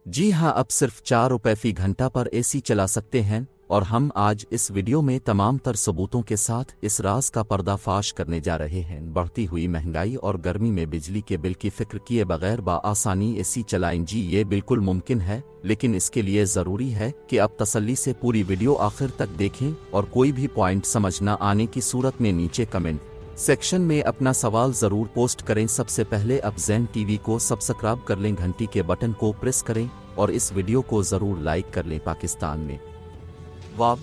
जी हाँ, अब सिर्फ 4 रुपए फी घंटा पर एसी चला सकते हैं और हम आज इस वीडियो में तमाम तर सबूतों के साथ इस राज का पर्दाफाश करने जा रहे हैं। बढ़ती हुई महंगाई और गर्मी में बिजली के बिल की फिक्र किए बगैर बआसानी एसी चलाएं। जी ये बिल्कुल मुमकिन है, लेकिन इसके लिए ज़रूरी है कि आप तसल्ली से पूरी वीडियो आखिर तक देखें और कोई भी पॉइंट समझ न आने की सूरत में नीचे कमेंट सेक्शन में अपना सवाल ज़रूर पोस्ट करें। सबसे पहले आप ज़ैन टीवी को सब्सक्राइब कर लें, घंटी के बटन को प्रेस करें और इस वीडियो को ज़रूर लाइक कर लें। पाकिस्तान में वाब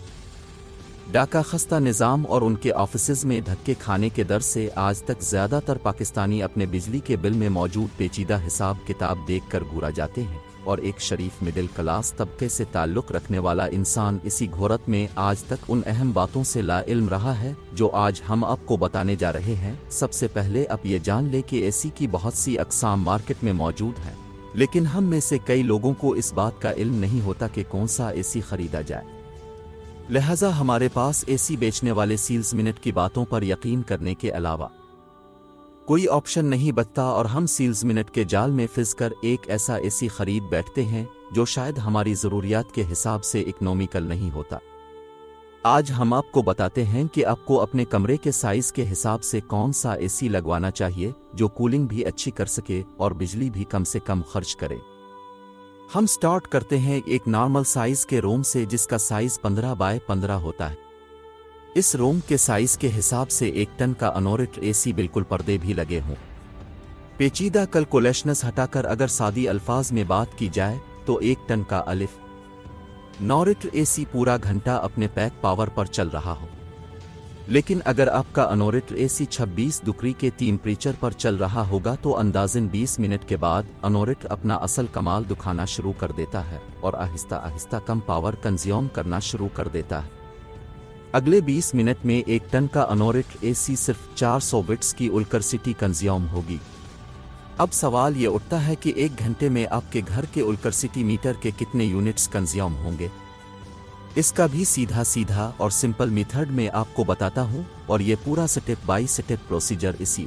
डाका खस्ता निज़ाम और उनके ऑफिसेज़ में धक्के खाने के डर से आज तक ज़्यादातर पाकिस्तानी अपने बिजली के बिल में मौजूद पेचीदा हिसाब किताब देख कर घूरा जाते हैं और एक शरीफ मिडिल क्लास तबके से ताल्लुक़ रखने वाला इंसान इसी घोरत में आज तक उन अहम बातों से लाइल्म रहा है जो आज हम आपको बताने जा रहे हैं। सबसे पहले आप ये जान लें कि एसी की बहुत सी अक़साम मार्केट में मौजूद हैं, लेकिन हम में से कई लोगों को इस बात का इल्म नहीं होता कि कौन सा एसी खरीदा जाए। लिहाजा हमारे पास एसी बेचने वाले सेल्स मिनट की बातों पर यकीन करने के अलावा कोई ऑप्शन नहीं बचता और हम सेल्स मिनट के जाल में फिस कर एक ऐसा एसी खरीद बैठते हैं जो शायद हमारी ज़रूरियात के हिसाब से इकोनॉमिकल नहीं होता। आज हम आपको बताते हैं कि आपको अपने कमरे के साइज़ के हिसाब से कौन सा एसी लगवाना चाहिए जो कूलिंग भी अच्छी कर सके और बिजली भी कम से कम खर्च करे। हम स्टार्ट करते हैं एक नॉर्मल साइज़ के रूम से जिसका साइज़ 15 बाय 15 होता है। इस रूम के साइज़ के हिसाब से 1 टन का अनोरिट एसी बिल्कुल पर्दे भी लगे हों। पेचीदा कैलकुलेशंस हटाकर अगर सादी अल्फाज में बात की जाए तो 1 टन का अलिफ नॉरिट एसी पूरा घंटा अपने पैक पावर पर चल रहा हो। लेकिन अगर आपका अनोरिट एसी 26 डिग्री के टेम्परेचर पर चल रहा होगा तो अंदाज़न 20 मिनट के बाद अनोरिट अपना असल कमाल दिखाना शुरू कर देता है और आहिस्ता आहिस्ता कम पावर कंज्यूम करना शुरू कर देता है। अगले 20 मिनट में 1 टन का अनोरिट एसी सिर्फ 400 वाट्स की इलेक्ट्रिसिटी कंज्यूम होगी। अब सवाल ये उठता है कि 1 घंटे में आपके घर के इलेक्ट्रिसिटी मीटर के कितने यूनिट्स कंज्यूम होंगे। इसका भी सीधा सीधा और सिंपल मेथड में आपको बताता हूँ और ये पूरा स्टेप बाय स्टेप प्रोसीजर इसी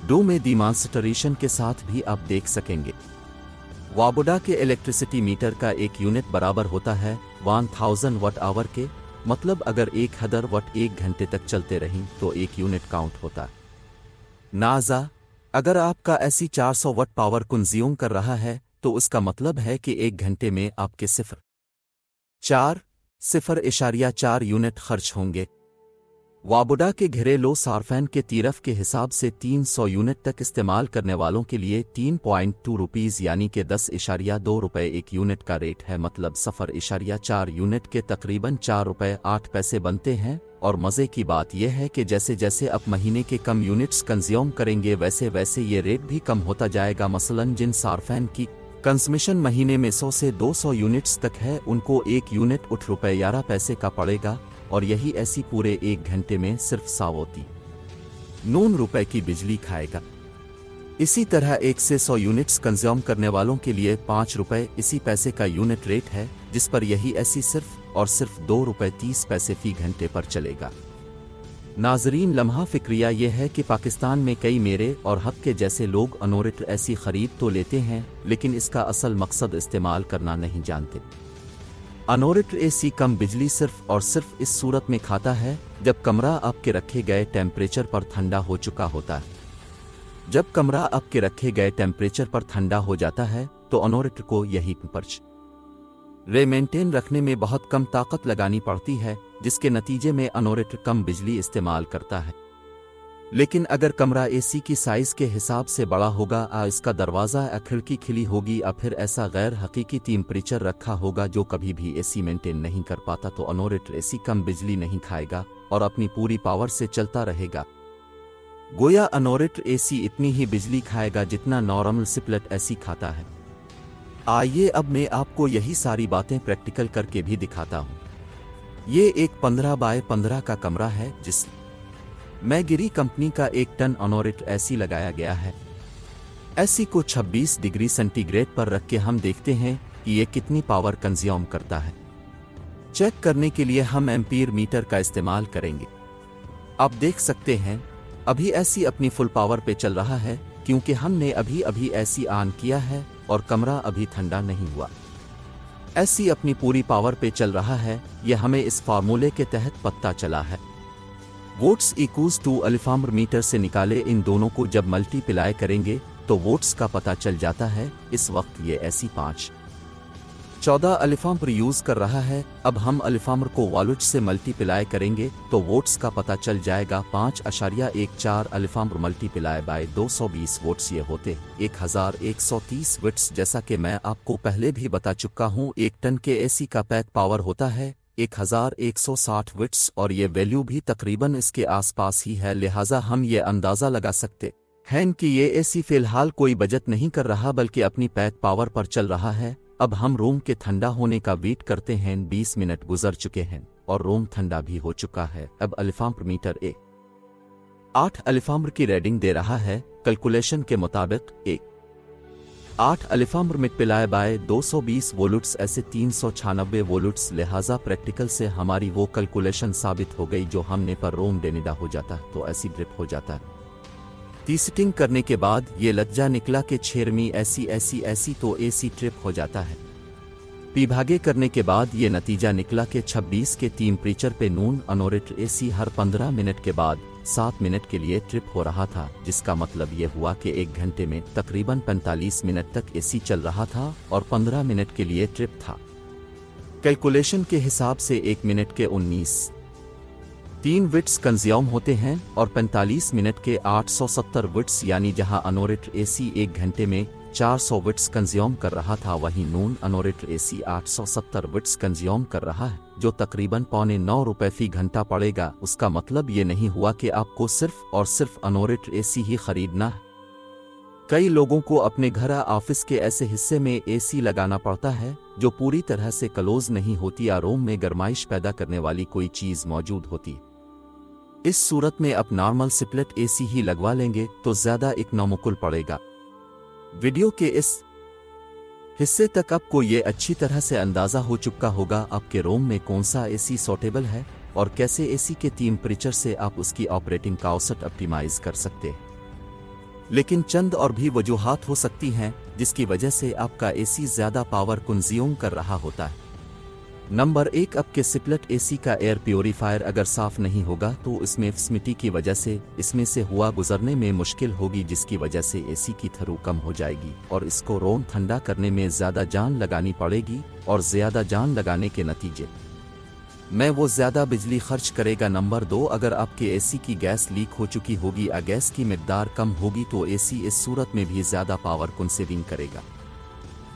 डो में डिमॉन्स्ट्रेशन के साथ भी आप देख सकेंगे। वाबुडा के इलेक्ट्रिसिटी मीटर का 1 यूनिट बराबर होता है 1000 वाट आवर के, मतलब अगर 1000 वाट 1 घंटे तक चलते रहीं तो 1 यूनिट काउंट होता है। नाजा अगर आपका एसी 400 वाट पावर कंज्यूम कर रहा है तो उसका मतलब है कि 1 घंटे में आपके 0.4 यूनिट खर्च होंगे। वाबुडा के घरेलू सार्फैन के तीरफ के हिसाब से 300 यूनिट तक इस्तेमाल करने वालों के लिए 3.2 रुपीज़ यानी कि 10.2 रुपए 1 यूनिट का रेट है, मतलब 0.4 यूनिट के तकरीबन 4 रुपए 8 पैसे बनते हैं। और मज़े की बात यह है कि जैसे जैसे आप महीने के कम यूनिट्स कंज्यूम करेंगे वैसे वैसे ये रेट भी कम होता जाएगा। मसलन जिन सार्फैन की कंजम्पशन महीने में 100 से 200 यूनिट्स तक है उनको 1 यूनिट 8 रुपए 11 पैसे का पड़ेगा और यही ऐसी पूरे 1 घंटे में सिर्फ 9 रुपए की बिजली खाएगा। इसी तरह 1 से 100 यूनिट्स कंज्यूम करने वालों के लिए 5 रुपए इसी पैसे का यूनिट रेट है, जिस पर यही ऐसी सिर्फ और सिर्फ 2 रुपए 30 पैसे फी घंटे पर चलेगा। नाजरीन, लम्हा फिक्रिया यह है कि पाकिस्तान में कई मेरे और हक के जैसे लोग अनोरिट ऐसी खरीद तो लेते हैं लेकिन इसका असल मकसद इस्तेमाल करना नहीं जानते। अनोरिट एसी कम बिजली सिर्फ और सिर्फ इस सूरत में खाता है जब कमरा आपके रखे गए टेम्परेचर पर ठंडा हो चुका होता है। जब कमरा आपके रखे गए टेम्परेचर पर ठंडा हो जाता है तो अनोरिट को यही टेम्परेचर मेंटेन रखने में बहुत कम ताकत लगानी पड़ती है, जिसके नतीजे में अनोरिट कम बिजली इस्तेमाल करता है। लेकिन अगर कमरा एसी की साइज़ के हिसाब से बड़ा होगा, इसका दरवाज़ा या खिड़की खिली होगी या फिर ऐसा गैर हकीकी टेम्परेचर रखा होगा जो कभी भी एसी मेंटेन नहीं कर पाता, तो अनोरिट एसी कम बिजली नहीं खाएगा और अपनी पूरी पावर से चलता रहेगा। गोया अनोरिट एसी इतनी ही बिजली खाएगा जितना नॉर्मल स्प्लिट एसी खाता है। आइए अब मैं आपको यही सारी बातें प्रैक्टिकल करके भी दिखाता हूँ। ये एक 15 बाय 15 का कमरा है जिसमें मैगिरी कंपनी का 1 टन अनोरिट एसी लगाया गया है। एसी को 26 डिग्री सेंटीग्रेड पर रख के हम देखते हैं कि ये कितनी पावर कंज्यूम करता है। चेक करने के लिए हम एम्पीयर मीटर का इस्तेमाल करेंगे। आप देख सकते हैं अभी एसी अपनी फुल पावर पे चल रहा है क्योंकि हमने अभी अभी एसी ऑन किया है और कमरा अभी ठंडा नहीं हुआ। एसी अपनी पूरी पावर पे चल रहा है, यह हमें इस फार्मूले के तहत पता चला है। वोट्स इक्वल्स टू अल्फाम्र मीटर से निकाले इन दोनों को जब मल्टीप्लाई करेंगे तो वोट्स का पता चल जाता है। इस वक्त ये एसी 514 अल्फाम्र यूज कर रहा है। अब हम अल्फाम्र को वॉल्ट से मल्टीप्लाई करेंगे तो वोट्स का पता चल जाएगा। 5.14 अल्फाम्र मल्टीप्लाई बाय 220 वोट्स ये होते 1130 वोट्स। जैसा कि मैं आपको पहले भी बता चुका हूँ, 1 टन के एसी का पैक पावर होता है 1160 वोट्स और ये वैल्यू भी तकरीबन इसके आसपास ही है। लिहाजा हम ये अंदाज़ा लगा सकते हैं कि ये एसी फिलहाल कोई बचत नहीं कर रहा बल्कि अपनी पैक पावर पर चल रहा है। अब हम रूम के ठंडा होने का वेट करते हैं। 20 मिनट गुजर चुके हैं और रूम ठंडा भी हो चुका है। अब अल्फाम्र मीटर 8 अल्फाम्र की रीडिंग दे रहा है। कैलकुलेशन के मुताबिक 8 अल्फाम्र मल्टीप्लाई बाय 220 वोल्ट्स ऐसे 396 वोल्ट्स। लिहाजा प्रैक्टिकल से हमारी वो कैलकुलेशन साबित हो गई जो हमने पर रूम डेनिदा हो जाता है तो ऐसी ड्रिप हो जाता है। टीस्टिंग करने के बाद ये लज्जा निकला कि 6वीं ऐसी तो एसी ट्रिप हो जाता है। विभागे करने के बाद ये नतीजा निकला कि 26 के टेम्परेचर पे नून अनोरेट एसी हर 15 मिनट के बाद 7 मिनट के लिए ट्रिप हो रहा था, जिसका मतलब ये हुआ कि 1 घंटे में तकरीबन 45 मिनट तक एसी चल रहा था और 15 मिनट के लिए ट्रिप था। कैलकुलेशन के हिसाब से 1 मिनट के 19.3 वोट्स कंज्यूम होते हैं और 45 मिनट के 870 वोट्स, यानी जहां अनोरेट एसी 1 घंटे में 400 वोट्स कंज्यूम कर रहा था वहीं नून अनोरेट एसी 870 वोट्स कंज्यूम कर रहा है, जो तकरीबन ₹9.25 फी घंटा पड़ेगा। उसका मतलब ये नहीं हुआ कि आपको सिर्फ और सिर्फ अनोरेट एसी ही खरीदना है। कई लोगों को अपने घर या ऑफिस के ऐसे हिस्से में एसी लगाना पड़ता है जो पूरी तरह से क्लोज नहीं होती या रूम में गर्माइश पैदा करने वाली कोई चीज मौजूद होती। इस सूरत में आप नॉर्मल स्प्लिट एसी ही लगवा लेंगे तो ज्यादा इकोनॉमिकल पड़ेगा। वीडियो के इस हिस्से तक आपको ये अच्छी तरह से अंदाजा हो चुका होगा आपके रूम में कौन सा एसी सूटेबल है और कैसे एसी के टेम्परेचर से आप उसकी ऑपरेटिंग कॉस्ट ऑप्टिमाइज कर सकते हैं। लेकिन चंद और भी वजूहात हो सकती हैं जिसकी वजह से आपका एसी ज्यादा पावर कंज्यूम कर रहा होता है। नंबर 1, आपके स्प्लिट एसी का एयर प्योरीफायर अगर साफ नहीं होगा तो इसमें स्मिटी की वजह से इसमें से हुआ गुजरने में मुश्किल होगी, जिसकी वजह से एसी की थ्रू कम हो जाएगी और इसको रूम ठंडा करने में ज्यादा जान लगानी पड़ेगी और ज्यादा जान लगाने के नतीजे में वो ज्यादा बिजली खर्च करेगा। नंबर 2, अगर आपके एसी की गैस लीक हो चुकी होगी या गैस की मिकदार कम होगी तो एसी इस सूरत में भी ज्यादा पावर कंज्यूम करेगा।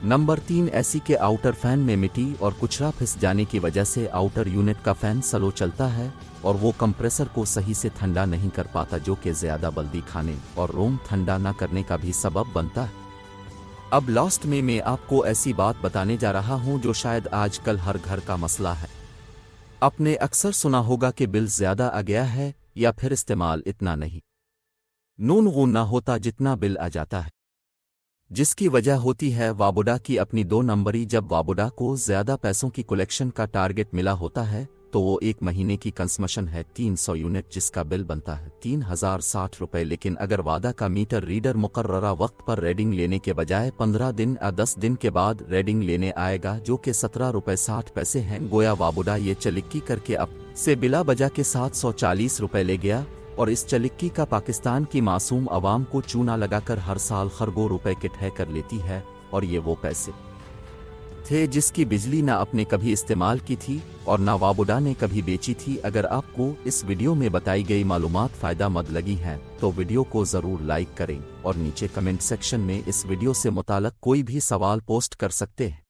नंबर 3, एसी के आउटर फैन में मिट्टी और कुचरा फिस जाने की वजह से आउटर यूनिट का फैन स्लो चलता है और वो कंप्रेसर को सही से ठंडा नहीं कर पाता, जो कि ज्यादा बल्दी खाने और रूम ठंडा न करने का भी सबब बनता है। अब लास्ट में मैं आपको ऐसी बात बताने जा रहा हूं जो शायद आजकल हर घर का मसला है। आपने अक्सर सुना होगा कि बिल ज्यादा आ गया है या फिर इस्तेमाल इतना नहीं नून गुना होता जितना बिल आ जाता है, जिसकी वजह होती है वाबुडा की अपनी 2 नंबरी। जब वाबुडा को ज्यादा पैसों की कलेक्शन का टारगेट मिला होता है तो वो 1 महीने की कंजम्पशन है 300 यूनिट, जिसका बिल बनता है 3060 रुपए। लेकिन अगर वादा का मीटर रीडर मुकर्ररा वक्त पर रीडिंग लेने के बजाय 15 दिन या 10 दिन के बाद रीडिंग लेने आएगा जो कि 17 रुपए 60 पैसे हैं, गोया वाबुडा ये चलिक्की करके अब से बिला बजा के 740 रुपए ले गया और इस चलिक्की का पाकिस्तान की मासूम आवाम को चूना लगाकर हर साल खरगों रुपए किट्ठे कर लेती है। और ये वो पैसे थे जिसकी बिजली ना आपने कभी इस्तेमाल की थी और ना वाबुडा ने कभी बेची थी। अगर आपको इस वीडियो में बताई गई मालूमात फ़ायदेमंद लगी हैं तो वीडियो को ज़रूर लाइक करें और नीचे कमेंट सेक्शन में इस वीडियो से मुताल्लिक़ कोई भी सवाल पोस्ट कर सकते हैं।